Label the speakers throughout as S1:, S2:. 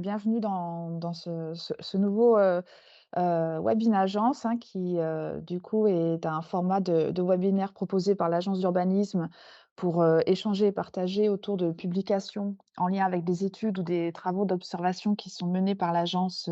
S1: bienvenue dans ce nouveau, Webin Agence, hein, qui, du coup, est un format de webinaire proposé par l'agence d'urbanisme pour, échanger et partager autour de publications en lien avec des études ou des travaux d'observation qui sont menés par l'agence,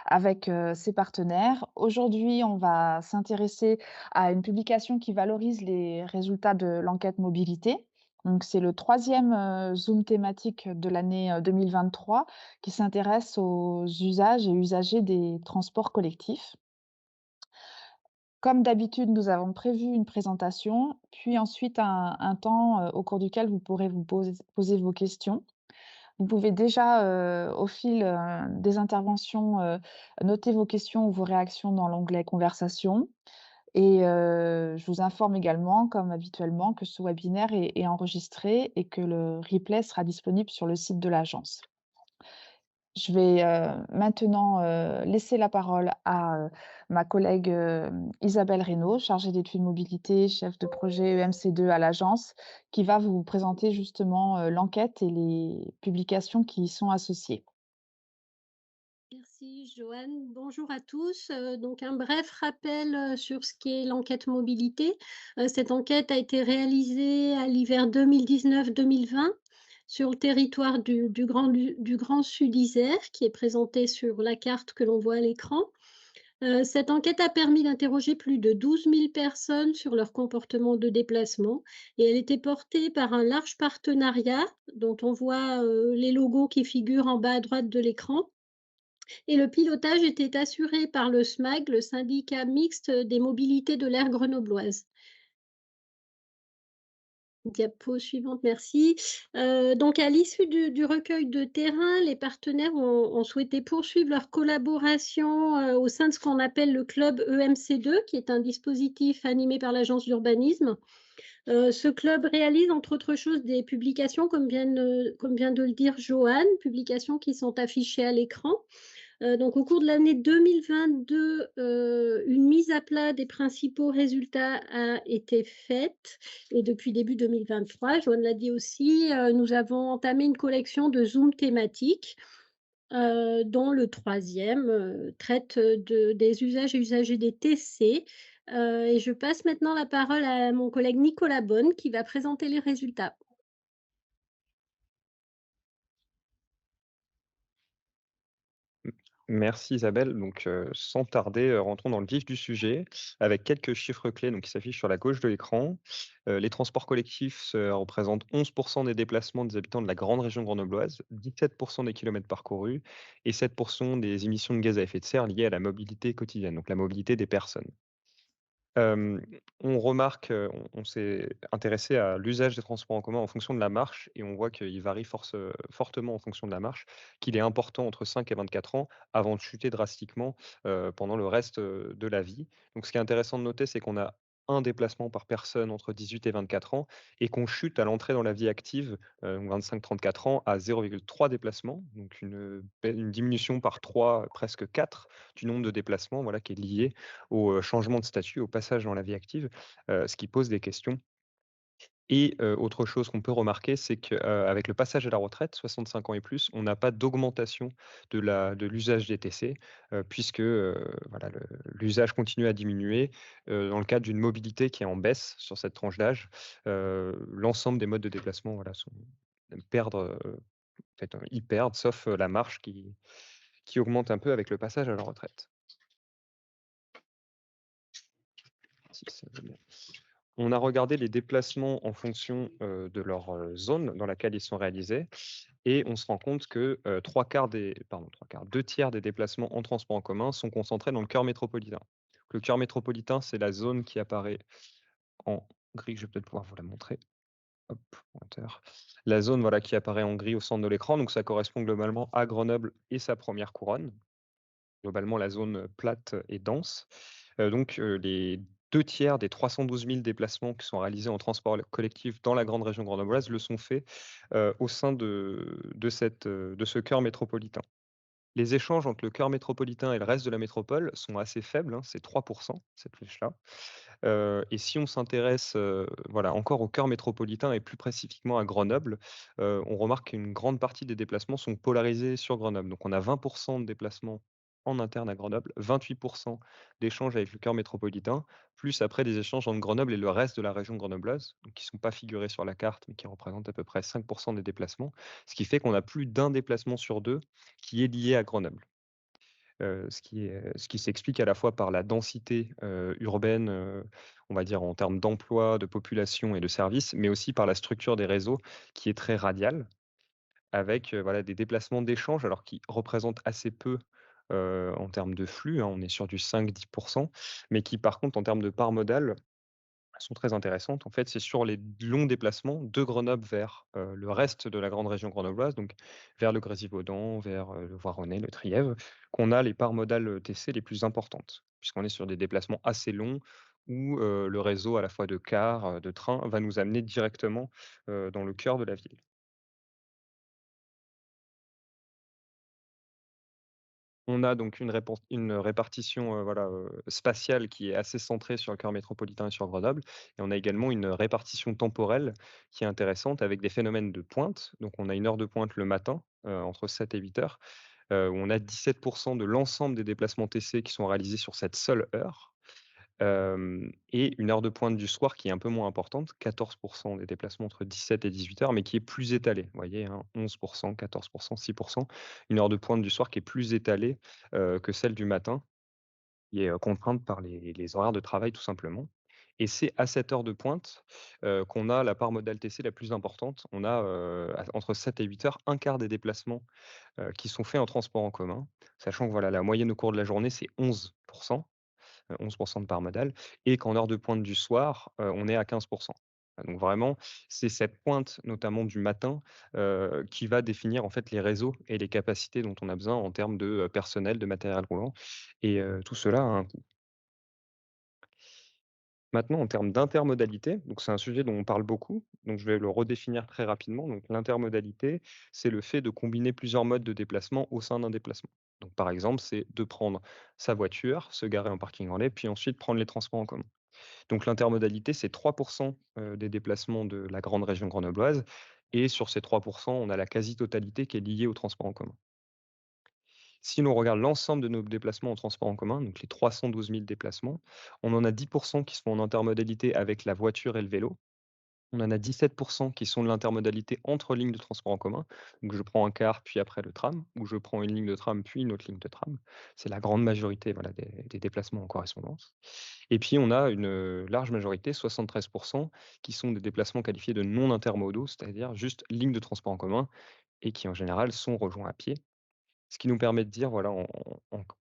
S1: avec, ses partenaires. Aujourd'hui, on va s'intéresser à une publication qui valorise les résultats de l'enquête mobilité. Donc c'est le troisième Zoom thématique de l'année, 2023 qui s'intéresse aux usages et usagers des transports collectifs. Comme d'habitude, nous avons prévu une présentation, puis ensuite un temps, au cours duquel vous pourrez vous poser vos questions. Vous pouvez déjà, au fil, des interventions, noter vos questions ou vos réactions dans l'onglet «Conversation» et je vous informe également, comme habituellement, que ce webinaire est enregistré et que le replay sera disponible sur le site de l'agence. Je vais, maintenant, laisser la parole à, ma collègue, Isabelle Reynaud, chargée d'études mobilité, chef de projet EMC2 à l'agence, qui va vous présenter justement, l'enquête et les publications qui y sont associées.
S2: Merci Joanne. Bonjour à tous. Donc un bref rappel sur ce qu'est l'enquête mobilité. Cette enquête a été réalisée à l'hiver 2019-2020 sur le territoire du Grand Sud Isère, qui est présenté sur la carte que l'on voit à l'écran. Cette enquête a permis d'interroger plus de 12 000 personnes sur leur comportement de déplacement et elle était portée par un large partenariat dont on voit les logos qui figurent en bas à droite de l'écran, et le pilotage était assuré par le SMAG, le syndicat mixte des mobilités de l'aire grenobloise. Diapo suivante, merci. Donc à l'issue du recueil de terrain, les partenaires ont souhaité poursuivre leur collaboration, au sein de ce qu'on appelle le club EMC2, qui est un dispositif animé par l'agence d'urbanisme. Ce club réalise, entre autres choses, des publications comme vient de le dire Joanne, publications qui sont affichées à l'écran. Donc au cours de l'année 2022, une mise à plat des principaux résultats a été faite, et depuis début 2023, Joanne l'a dit aussi, nous avons entamé une collection de Zoom thématiques, dont le troisième traite des usages et usagers des TC. Et je passe maintenant la parole à mon collègue Nicolas Bonne qui va présenter les résultats.
S3: Merci Isabelle. Donc, sans tarder, rentrons dans le vif du sujet avec quelques chiffres clés donc, qui s'affichent sur la gauche de l'écran. Les transports collectifs représentent 11 des déplacements des habitants de la grande région grenobloise, 17 des kilomètres parcourus et 7 des émissions de gaz à effet de serre liées à la mobilité quotidienne, donc la mobilité des personnes. Hem, on remarque, on s'est intéressé à l'usage des transports en commun en fonction de la marche et on voit qu'il varie fortement en fonction de la marche, qu'il est important entre 5 et 24 ans avant de chuter drastiquement, pendant le reste, de la vie. Donc ce qui est intéressant de noter, c'est qu'on a un déplacement par personne entre 18 et 24 ans et qu'on chute à l'entrée dans la vie active, donc 25-34 ans à 0,3 déplacements, donc une diminution par 3, presque 4 du nombre de déplacements, voilà, qui est lié au, changement de statut, au passage dans la vie active, ce qui pose des questions et autre chose qu'on peut remarquer, c'est qu'avec le passage à la retraite, 65 ans et plus, on n'a pas d'augmentation de l'usage des TC, puisque, voilà, l'usage continue à diminuer, dans le cadre d'une mobilité qui est en baisse sur cette tranche d'âge. L'ensemble des modes de déplacement, voilà, perdent, en fait, ils perdent, sauf, la marche qui augmente un peu avec le passage à la retraite. Si ça veut bien. On a regardé les déplacements en fonction, de leur, zone dans laquelle ils sont réalisés et on se rend compte que, 2 tiers des déplacements en transport en commun sont concentrés dans le cœur métropolitain. Le cœur métropolitain, c'est la zone qui apparaît en gris, je vais peut-être pouvoir vous la montrer. Hop, pointeur. La zone, voilà, qui apparaît en gris au centre de l'écran, donc ça correspond globalement à Grenoble et sa première couronne. Globalement, la zone, plate et dense. Donc, les 2 tiers des 312 000 déplacements qui sont réalisés en transport collectif dans la grande région grenobloise le sont faits, au sein de ce cœur métropolitain. Les échanges entre le cœur métropolitain et le reste de la métropole sont assez faibles, hein, c'est 3 cette flèche-là. Et si on s'intéresse, voilà, encore au cœur métropolitain et plus spécifiquement à Grenoble, on remarque qu'une grande partie des déplacements sont polarisés sur Grenoble. Donc on a 20 de déplacements en interne à Grenoble, 28 d'échanges avec le cœur métropolitain, plus après des échanges entre Grenoble et le reste de la région grenobloise, donc qui ne sont pas figurés sur la carte, mais qui représentent à peu près 5 des déplacements. Ce qui fait qu'on a plus d'un déplacement sur 2 qui est lié à Grenoble. Ce qui s'explique à la fois par la densité, urbaine, on va dire en termes d'emploi, de population et de services, mais aussi par la structure des réseaux qui est très radiale avec, voilà, des déplacements d'échange alors qui représentent assez peu, en termes de flux, hein, on est sur du 5-10 mais qui par contre en termes de part modale sont très intéressantes. En fait, c'est sur les longs déplacements de Grenoble vers, le reste de la grande région grenobloise, donc vers le Grésivaudan, vers, le Voironnais, le Trièves, qu'on a les parts modales, TC les plus importantes. Puisqu'on est sur des déplacements assez longs où, le réseau à la fois de cars, de trains va nous amener directement, dans le cœur de la ville. On a donc une répartition, voilà, spatiale qui est assez centrée sur le cœur métropolitain et sur Grenoble et on a également une répartition temporelle qui est intéressante avec des phénomènes de pointe. Donc on a une heure de pointe le matin, entre 7 et 8 heures, où on a 17 de l'ensemble des déplacements TC qui sont réalisés sur cette seule heure. Et une heure de pointe du soir qui est un peu moins importante, 14 des déplacements entre 17 et 18 heures, mais qui est plus étalée. Vous voyez, hein, 11 14 6 Une heure de pointe du soir qui est plus étalée, que celle du matin, qui est, contrainte par les horaires de travail tout simplement. Et c'est à cette heure de pointe, qu'on a la part modale TC la plus importante. On a, entre 7 et 8 heures, un quart des déplacements, qui sont faits en transport en commun, sachant que voilà, la moyenne au cours de la journée, c'est 11 11 de part modale et qu'en heure de pointe du soir, on est à 15. Donc vraiment, c'est cette pointe, notamment du matin, qui va définir en fait les réseaux et les capacités dont on a besoin en termes de, personnel, de matériel roulant et tout cela a un coût. Maintenant, en termes d'intermodalité, donc c'est un sujet dont on parle beaucoup, donc je vais le redéfinir très rapidement. Donc l'intermodalité, c'est le fait de combiner plusieurs modes de déplacement au sein d'un déplacement. Donc par exemple, c'est de prendre sa voiture, se garer en parking relais, puis ensuite prendre les transports en commun. Donc l'intermodalité, c'est 3 des déplacements de la grande région grenobloise et sur ces 3 on a la quasi-totalité qui est liée au transport en commun. Si l'on regarde l'ensemble de nos déplacements en transport en commun, donc les 312 000 déplacements, on en a 10 qui se font en intermodalité avec la voiture et le vélo. On en a 17 qui sont de l'intermodalité entre lignes de transport en commun. Donc je prends un car, puis après le tram, ou je prends une ligne de tram, puis une autre ligne de tram. C'est la grande majorité, voilà, des déplacements en correspondance. Et puis on a une, large majorité, 73 qui sont des déplacements qualifiés de non intermodaux, c'est-à-dire juste lignes de transport en commun et qui en général sont rejoints à pied. Ce qui nous permet de dire, voilà,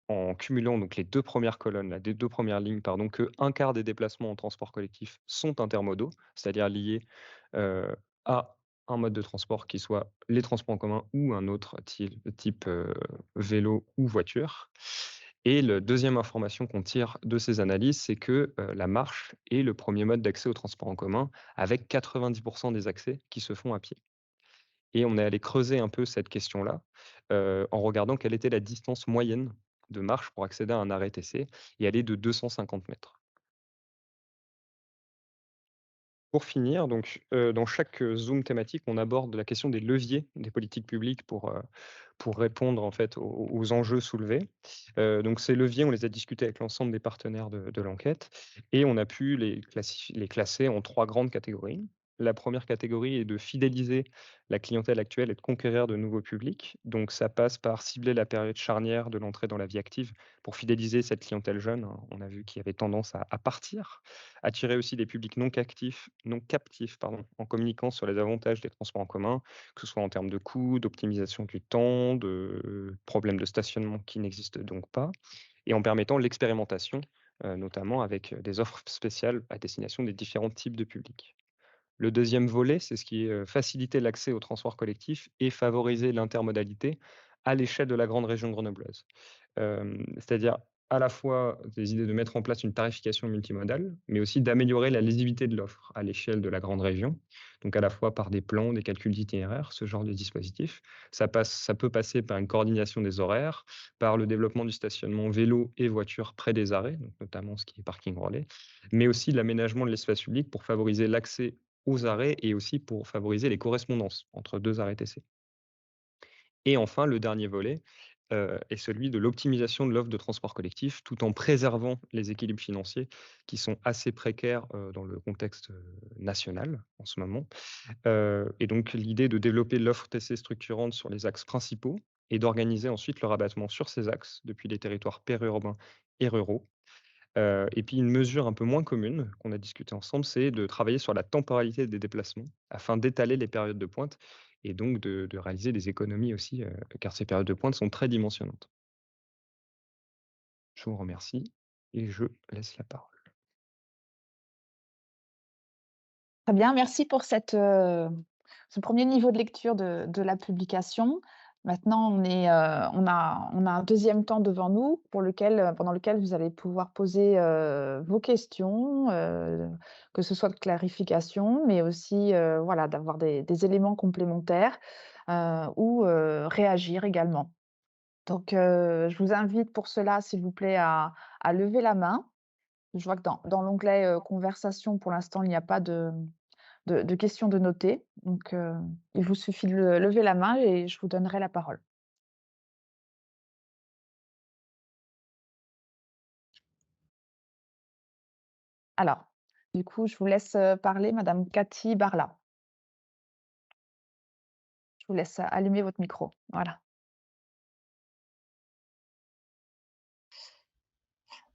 S3: en cumulant donc les 2 premières colonnes, là, des 2 premières lignes, pardon, que un quart des déplacements en transport collectif sont intermodaux, c'est-à-dire liés, à un mode de transport qui soit les transports en commun ou un autre type, vélo ou voiture. Et la deuxième information qu'on tire de ces analyses, c'est que, la marche est le premier mode d'accès aux transports en commun avec 90 des accès qui se font à pied. Et on est allé creuser un peu cette question-là, en regardant quelle était la distance moyenne de marche pour accéder à un arrêt TC et elle est de 250 mètres. Pour finir, donc, dans chaque, zoom thématique, on aborde la question des leviers des politiques publiques pour répondre en fait aux enjeux soulevés. Donc ces leviers, on les a discutés avec l'ensemble des partenaires de l'enquête et on a pu les classer en 3 grandes catégories. La première catégorie est de fidéliser la clientèle actuelle et de conquérir de nouveaux publics. Donc ça passe par cibler la période charnière de l'entrée dans la vie active pour fidéliser cette clientèle jeune, hein. On a vu qu'il y avait tendance à partir. Attirer aussi des publics non captifs, pardon, en communiquant sur les avantages des transports en commun, que ce soit en termes de coûts, d'optimisation du temps, de problèmes de stationnement qui n'existent donc pas et en permettant l'expérimentation, notamment avec, des offres spéciales à destination des différents types de publics. Le deuxième volet, c'est ce qui est, faciliter l'accès au transport collectif et favoriser l'intermodalité à l'échelle de la grande région grenobloise. C'est-à-dire à la fois des idées de mettre en place une tarification multimodale, mais aussi d'améliorer la lisibilité de l'offre à l'échelle de la grande région. Donc à la fois par des plans, des calculs d'itinéraires, ce genre de dispositif. Ça peut passer par une coordination des horaires, par le développement du stationnement vélo et voiture près des arrêts, donc notamment ce qui est parking relais, mais aussi l'aménagement de l'espace public pour favoriser l'accès aux arrêts et aussi pour favoriser les correspondances entre 2 arrêts TC. Et enfin, le dernier volet, est celui de l'optimisation de l'offre de transport collectif, tout en préservant les équilibres financiers qui sont assez précaires, dans le contexte, national en ce moment. Et donc l'idée de développer l'offre TC structurante sur les axes principaux et d'organiser ensuite le rabattement sur ces axes depuis les territoires périurbains et ruraux. Et puis une mesure un peu moins commune qu'on a discuté ensemble, c'est de travailler sur la temporalité des déplacements afin d'étaler les périodes de pointe et donc de réaliser des économies aussi, car ces périodes de pointe sont très dimensionnantes. Je vous remercie et je laisse la parole.
S1: Très bien, merci pour ce premier niveau de lecture de la publication. Maintenant, on a un deuxième temps devant nous pendant lequel vous allez pouvoir poser, vos questions, que ce soit de clarification, mais aussi, voilà, d'avoir des éléments complémentaires, ou, réagir également. Donc, je vous invite pour cela, s'il vous plaît, à lever la main. Je vois que dans l'onglet, conversation, pour l'instant, il n'y a pas de questions de noter. Donc, il vous suffit de lever la main et je vous donnerai la parole. Alors, du coup, je vous laisse, parler madame Cathy Barla. Je vous laisse allumer votre micro. Voilà.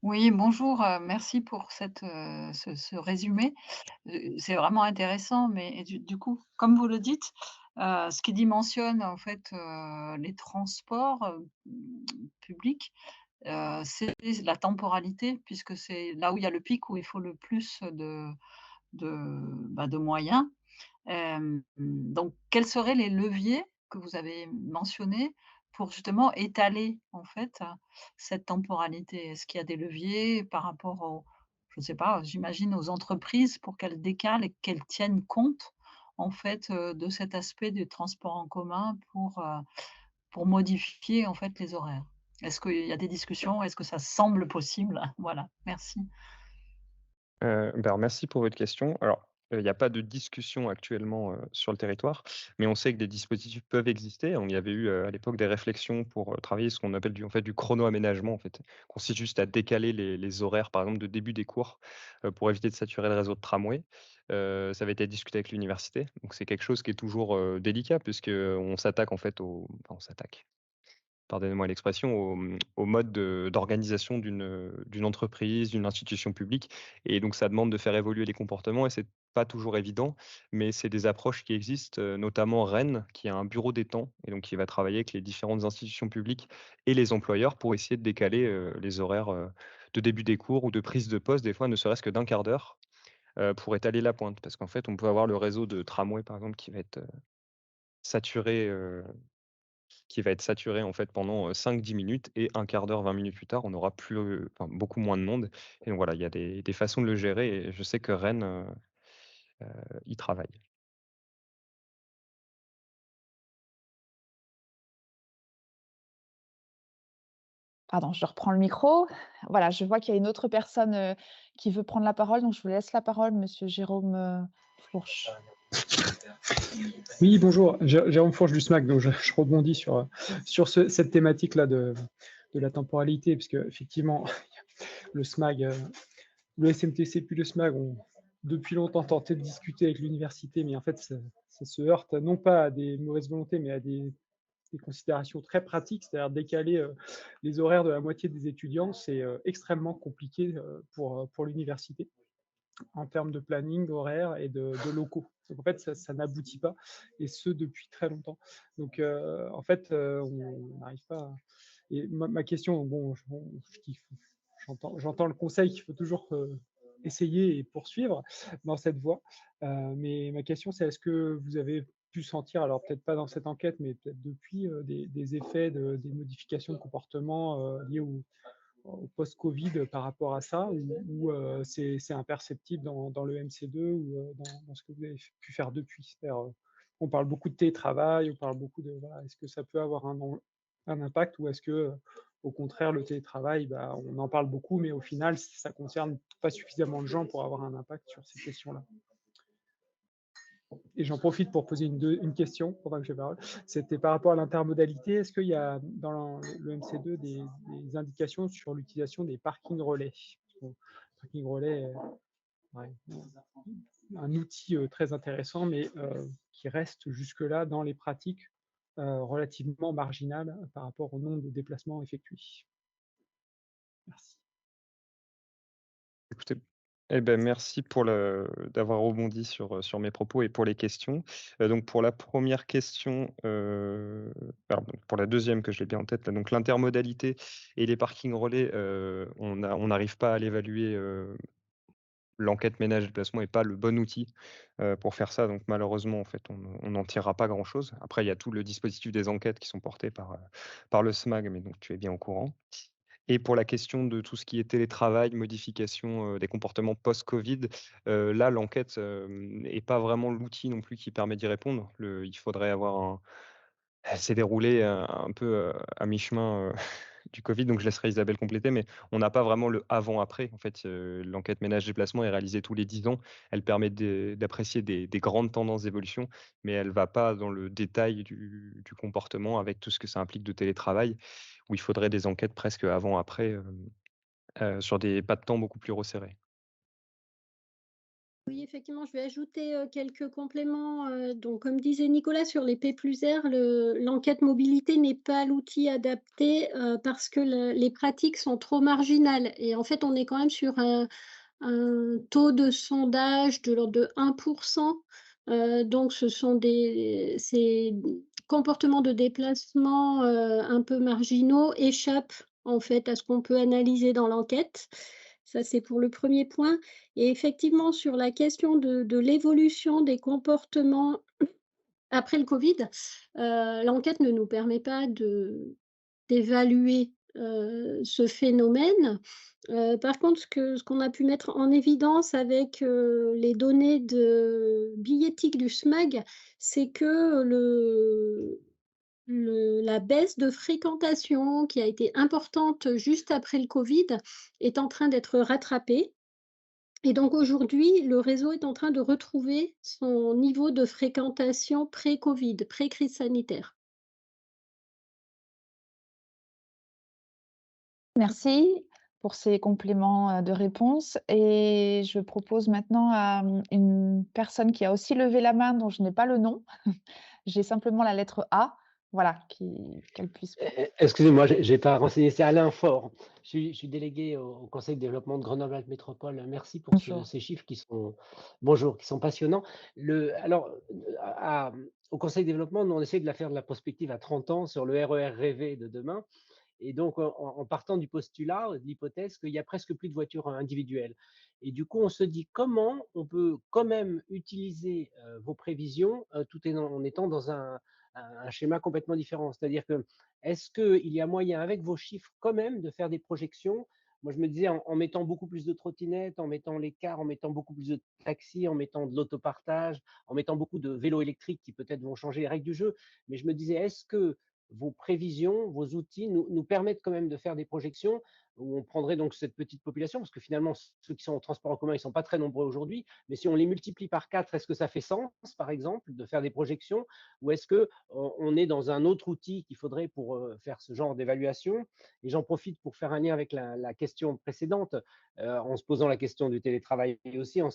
S4: Oui, bonjour, merci pour ce résumé. C'est vraiment intéressant, mais et du coup, comme vous le dites, ce qui dimensionne en fait, les transports, publics, c'est la temporalité puisque c'est là où il y a le pic, où il faut le plus de moyens. Donc quels seraient les leviers que vous avez mentionnés pour justement étaler, en fait, cette temporalité? Est-ce qu'il y a des leviers par rapport aux je ne sais pas, j'imagine aux entreprises pour qu'elles décalent et qu'elles tiennent compte, en fait, de cet aspect des transports en commun pour modifier, en fait, les horaires? Est-ce qu'il y a des discussions? Est-ce que ça semble possible? Voilà, merci.
S3: Merci pour votre question. Alors, il n'y a pas de discussion actuellement, sur le territoire, mais on sait que des dispositifs peuvent exister. On y avait eu, à l'époque des réflexions pour, travailler ce qu'on appelle du chrono-aménagement en fait. Consiste juste à décaler les horaires, par exemple, de début des cours, pour éviter de saturer le réseau de tramway. Ça avait été discuté avec l'université, donc c'est quelque chose qui est toujours, délicat puisque, on s'attaque en fait on s'attaque. Pardonnez-moi l'expression, au mode d'organisation d'une entreprise, d'une institution publique et donc ça demande de faire évoluer les comportements et c'est pas toujours évident, mais c'est des approches qui existent, notamment Rennes, qui a un bureau des temps et donc qui va travailler avec les différentes institutions publiques et les employeurs pour essayer de décaler, les horaires, de début des cours ou de prise de poste, des fois ne serait-ce que d'un quart d'heure, pour étaler la pointe. Parce qu'en fait, on peut avoir le réseau de tramway, par exemple, saturé, saturé en fait pendant, 5-10 minutes et un quart d'heure, 20 minutes plus tard, on aura plus, enfin beaucoup moins de monde et donc voilà, il y a des façons de le gérer et je sais que Rennes, y travaille.
S1: Pardon, je reprends le micro. Voilà, je vois qu'il y a une autre personne, qui veut prendre la parole, donc je vous laisse la parole, monsieur Jérôme, Fourche.
S5: Oui, bonjour, Jérôme Fourche du SMAC. Donc je rebondis sur cette thématique-là de la temporalité, puisque effectivement, le SMAG, le SMTC puis le SMAG ont depuis longtemps tenté de discuter avec l'université, mais en fait, ça se heurte non pas à des mauvaises volontés, mais à des considérations très pratiques, c'est-à-dire décaler les horaires de la moitié des étudiants, c'est extrêmement compliqué pour l'université en termes de planning, d'horaire et de locaux. Donc en fait, ça n'aboutit pas, et ce depuis très longtemps. Donc en fait, on n'arrive pas. Et ma question, bon, j'entends le conseil qu'il faut toujours essayer et poursuivre dans cette voie. Mais ma question, c'est est-ce que vous avez pu sentir, alors peut-être pas dans cette enquête, mais peut-être depuis, des effets, des modifications de comportement liées au post-Covid par rapport à ça, ou c'est imperceptible dans le MC2 ou dans ce que vous avez pu faire depuis? C'est-à-dire, on parle beaucoup de télétravail, on parle beaucoup de voilà, est-ce que ça peut avoir un impact, ou est-ce que, au contraire, le télétravail, bah, on en parle beaucoup, mais au final, ça concerne pas suffisamment de gens pour avoir un impact sur ces questions-là? Et j'en profite pour poser une question pendant que j'ai la parole. C'était par rapport à l'intermodalité. Est-ce qu'il y a dans le MC2 des indications sur l'utilisation des parkings relais? Parking relais est ouais, un outil très intéressant, mais qui reste jusque-là dans les pratiques relativement marginales par rapport au nombre de déplacements effectués. Merci.
S3: Écoutez, merci d'avoir rebondi sur mes propos et pour les questions. Donc pour la première question, pardon, pour la deuxième que j'ai bien en tête là, donc l'intermodalité et les parkings relais, on n'arrive pas à l'évaluer, l'enquête ménage déplacement est pas le bon outil, pour faire ça, donc malheureusement, en fait, on n'en tirera pas grand-chose. Après, il y a tout le dispositif des enquêtes qui sont portés par le SMAG, mais donc tu es bien au courant. Et pour la question de tout ce qui est télétravail, modification, des comportements post-Covid, là, l'enquête, est pas vraiment l'outil non plus qui permet d'y répondre. Il faudrait avoir elle s'est déroulée, un peu, à mi-chemin, du Covid, donc je laisserai Isabelle compléter, mais on n'a pas vraiment le avant-après. En fait, l'enquête ménage-déplacement est réalisée tous les 10 ans. Elle permet d'apprécier des grandes tendances d'évolution, mais elle va pas dans le détail du comportement avec tout ce que ça implique de télétravail, où il faudrait des enquêtes presque avant-après, sur des pas de temps beaucoup plus resserrés.
S2: Oui, effectivement, je vais ajouter, quelques compléments, donc comme disait Nicolas sur les P+R, l'enquête mobilité n'est pas l'outil adapté, parce que les pratiques sont trop marginales et en fait, on est quand même sur un taux de sondage de l'ordre de 1 donc ce sont ces comportements de déplacement, un peu marginaux échappent en fait à ce qu'on peut analyser dans l'enquête. Ça, c'est pour le premier point et effectivement sur la question de l'évolution des comportements après le covid, l'enquête ne nous permet pas d'évaluer, ce phénomène. Par contre, ce qu'on a pu mettre en évidence avec, les données de billettique du SMAG, c'est que la baisse de fréquentation qui a été importante juste après le covid est en train d'être rattrapée et donc aujourd'hui, le réseau est en train de retrouver son niveau de fréquentation pré-covid, pré-crise sanitaire.
S1: Merci pour ces compléments, de réponse, et je propose maintenant à, une personne qui a aussi levé la main dont je n'ai pas le nom. J'ai simplement la lettre A, voilà, qu'elle puisse
S6: Excusez-moi, j'ai pas renseigné, c'est Alain Faure. Je suis délégué au conseil de développement de Grenoble-Alpes Métropole. Merci pour
S1: bonjour.
S6: ces chiffres qui sont bonjour, qui sont passionnants. Alors, au conseil de développement, nous, on essaie de faire de la prospective à 30 ans sur le RER rêvé de demain. Et donc, en partant du postulat, de l'hypothèse qu'il y a presque plus de voitures individuelles. Et du coup, on se dit comment on peut quand même utiliser vos prévisions en étant dans un schéma complètement différent. C'est-à-dire que, est-ce qu'il y a moyen, avec vos chiffres, quand même, de faire des projections? Moi, je me disais, en mettant beaucoup plus de trottinettes, en mettant les cars, en mettant beaucoup plus de taxis, en mettant de l'autopartage, en mettant beaucoup de vélos électriques qui peut-être vont changer les règles du jeu. Mais je me disais, est-ce que vos prévisions, vos outils nous permettent quand même de faire des projections où on prendrait donc cette petite population, parce que finalement, ceux qui sont en transport en commun, ils ne sont pas très nombreux aujourd'hui, mais si on les multiplie par 4, est-ce que ça fait sens, par exemple, de faire des projections, ou est-ce qu'on est dans un autre outil qu'il faudrait pour faire ce genre d'évaluation? Et j'en profite pour faire un lien avec la question précédente, en se posant la question du télétravail et aussi en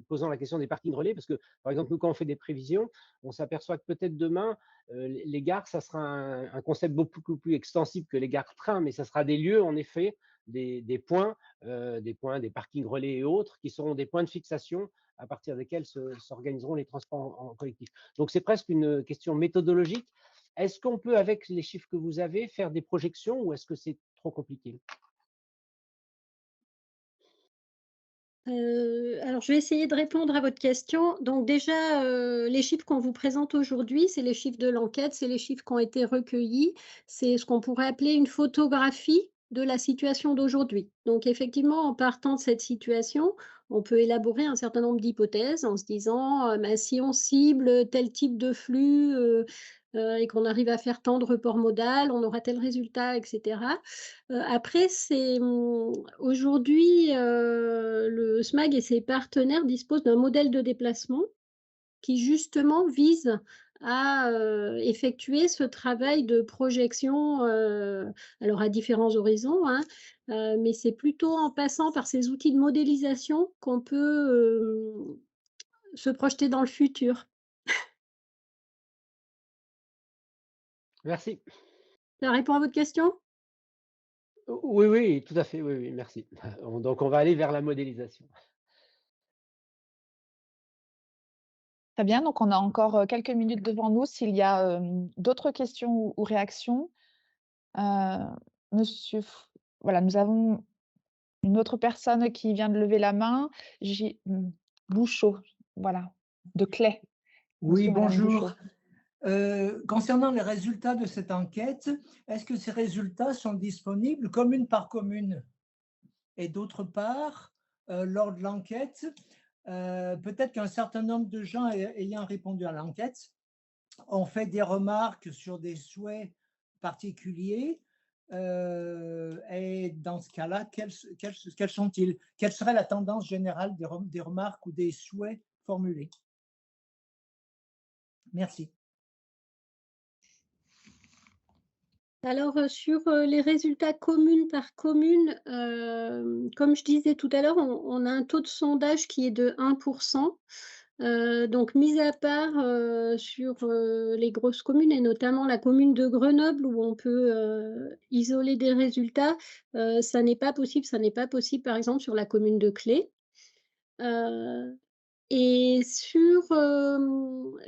S6: posant la question des parkings relais, parce que, par exemple, nous, quand on fait des prévisions, on s'aperçoit que peut-être demain, les gares, ça sera un concept beaucoup plus extensible que les gares trains, mais ça sera des lieux, en effet, des points, des parkings relais et autres, qui seront des points de fixation à partir desquels s'organiseront les transports en collectif. Donc, c'est presque une question méthodologique. Est-ce qu'on peut, avec les chiffres que vous avez, faire des projections ou est-ce que c'est trop compliqué?
S2: Alors je vais essayer de répondre à votre question. Donc déjà, les chiffres qu'on vous présente aujourd'hui, c'est les chiffres de l'enquête, c'est les chiffres qui ont été recueillis. C'est ce qu'on pourrait appeler une photographie de la situation d'aujourd'hui. Donc effectivement, en partant de cette situation, on peut élaborer un certain nombre d'hypothèses en se disant, bah, si on cible tel type de flux, et qu'on arrive à faire tant de report modal, on aura tel résultat et cetera. Après aujourd'hui, le SMAG et ses partenaires disposent d'un modèle de déplacement qui justement vise à, effectuer ce travail de projection, alors à différents horizons, hein, mais c'est plutôt en passant par ces outils de modélisation qu'on peut, se projeter dans le futur.
S6: Merci.
S2: Ça répond à votre question?
S6: Oui, oui, tout à fait, oui, oui, merci. Donc on va aller vers la modélisation.
S1: Très bien, donc on a encore, quelques minutes devant nous s'il y a, d'autres questions ou réactions. Heu, monsieur F voilà, nous avons une autre personne qui vient de lever la main. Bouchot, voilà, de Clay,
S7: Oui,
S1: monsieur, madame Bouchot.
S7: bonjour. Concernant les résultats de cette enquête, est-ce que ces résultats sont disponibles commune par commune? Et d'autre part, lors de l'enquête, peut-être qu'un certain nombre de gens ayant répondu à l'enquête ont fait des remarques sur des souhaits particuliers. Et dans ce cas-là, quels sont-ils? Quelle serait la tendance générale des remarques ou des souhaits formulés? Merci.
S2: Alors, sur, les résultats commune par commune, comme je disais tout à l'heure, on a un taux de sondage qui est de 1 donc mis à part, sur, les grosses communes et notamment la commune de Grenoble où on peut, isoler des résultats, ça n'est pas possible. Ça n'est pas possible, par exemple, sur la commune de Claye. Heu et sur,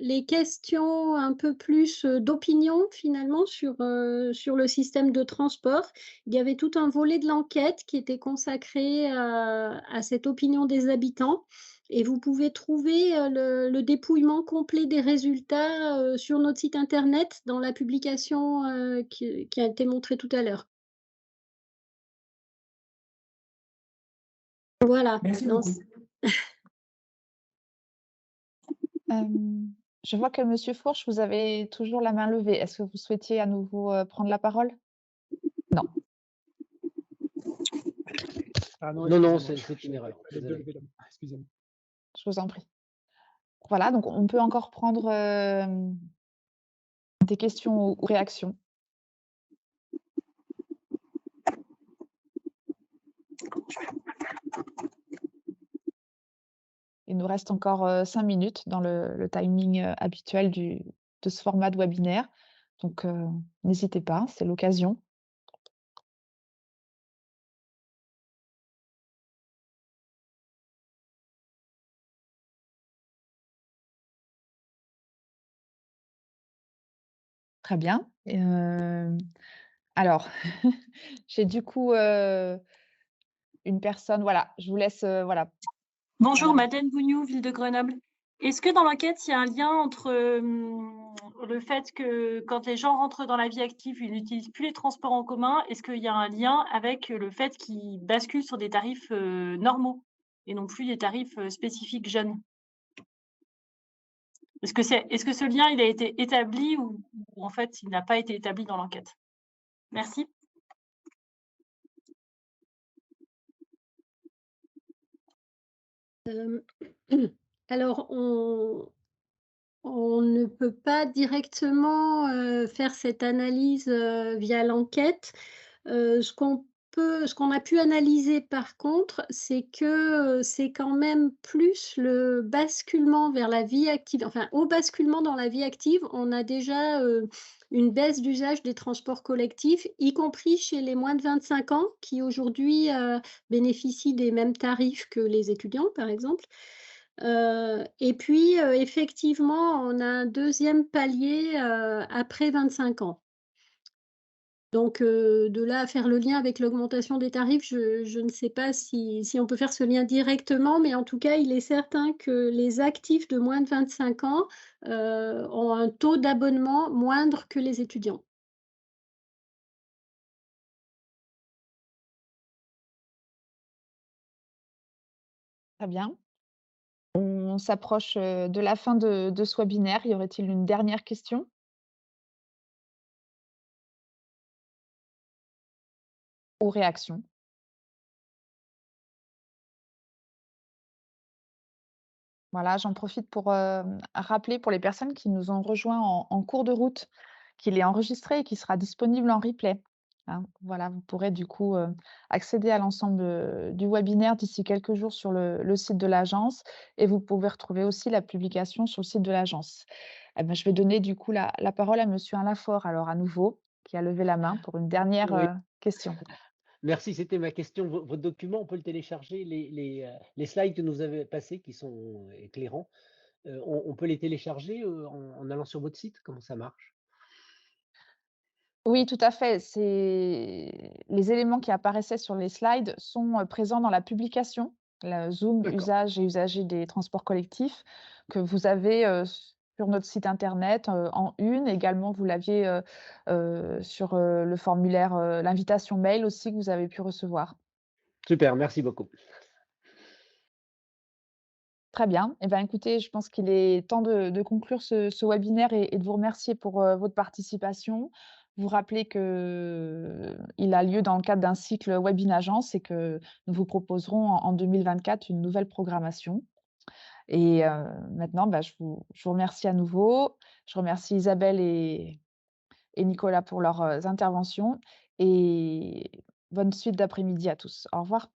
S2: les questions un peu plus, d'opinion finalement sur le système de transport, il y avait tout un volet de l'enquête qui était consacré à cette opinion des habitants et vous pouvez trouver, le dépouillement complet des résultats, sur notre site internet dans la publication, qui a été montrée tout à l'heure. Voilà,
S7: Merci
S2: dans
S7: beaucoup.
S1: Je vois que monsieur Fourche, vous avez toujours la main levée. Est-ce que vous souhaitiez à nouveau, prendre la parole? Non.
S5: Ah non,
S6: Non, non,
S5: excusez-moi,
S6: c'est une erreur,
S5: j'avais
S6: désolé.
S5: levé la main. Excusez-moi.
S1: Je vous en prie. Voilà, donc on peut encore prendre, des questions ou réactions. Il nous reste encore, 5 minutes dans le timing, habituel de ce format de webinaire. Donc, n'hésitez pas, c'est l'occasion. Très bien. Alors, j'ai du coup, une personne voilà, je vous laisse, voilà.
S8: Bonjour,
S1: Madame.
S8: Madeleine Bougnou, ville de Grenoble. Est-ce que dans l'enquête, il y a un lien entre le fait que quand les gens rentrent dans la vie active, ils n'utilisent plus les transports en commun? Est-ce qu'il y a un lien avec le fait qu'ils basculent sur des tarifs normaux et non plus des tarifs spécifiques jeunes? Est-ce que ce lien il a été établi ou en fait il n'a pas été établi dans l'enquête? Merci.
S2: Hem, alors on ne peut pas directement, faire cette analyse, via l'enquête. Ce qu'on a pu analyser par contre, c'est que, c'est quand même plus le basculement vers la vie active enfin, au basculement dans la vie active, on a déjà, une baisse d'usage des transports collectifs, y compris chez les moins de 25 ans qui aujourd'hui, bénéficient des mêmes tarifs que les étudiants, par exemple. Et puis, effectivement, on a un deuxième palier, après 25 ans. Donc, de là à faire le lien avec l'augmentation des tarifs, je ne sais pas si on peut faire ce lien directement, mais en tout cas, il est certain que les actifs de moins de 25 ans, ont un taux d'abonnement moindre que les étudiants.
S1: Très bien. On s'approche, de la fin de ce webinaire. Y aurait-il une dernière question? Ou réaction? Voilà, j'en profite pour, rappeler pour les personnes qui nous ont rejoints en cours de route, qu'il est enregistré et qu'il sera disponible en replay, hein. Voilà, vous pourrez du coup, accéder à l'ensemble, du webinaire d'ici quelques jours sur le site de l'agence et vous pouvez retrouver aussi la publication sur le site de l'agence. Eh ben, je vais donner du coup la parole à monsieur Alain Faure alors à nouveau, qui a levé la main pour une dernière,
S6: Oui,
S1: question.
S6: merci, c'était ma question. Votre document, on peut le télécharger, les slides que nous avez passés qui sont éclairants, on peut les télécharger en allant sur votre site? Comment ça marche?
S1: Oui, tout à fait. C'est les éléments qui apparaissaient sur les slides sont, présents dans la publication, le Zoom
S6: D'accord.
S1: usage et usagers des transports collectifs que vous avez, sur notre site internet, en une. Également, vous l'aviez, sur, le formulaire, l'invitation mail aussi que vous avez pu recevoir.
S6: Super, merci beaucoup.
S1: Très bien. Eh ben, écoutez, je pense qu'il est temps de conclure ce webinaire et de vous remercier pour, votre participation. Vous rappeler qu'il a lieu dans le cadre d'un cycle Web in Agence et que nous vous proposerons en 2024 une nouvelle programmation et maintenant, bah, je vous remercie à nouveau. Je remercie Isabelle et Nicolas pour leurs, interventions et bonne suite d'après-midi à tous. Au revoir.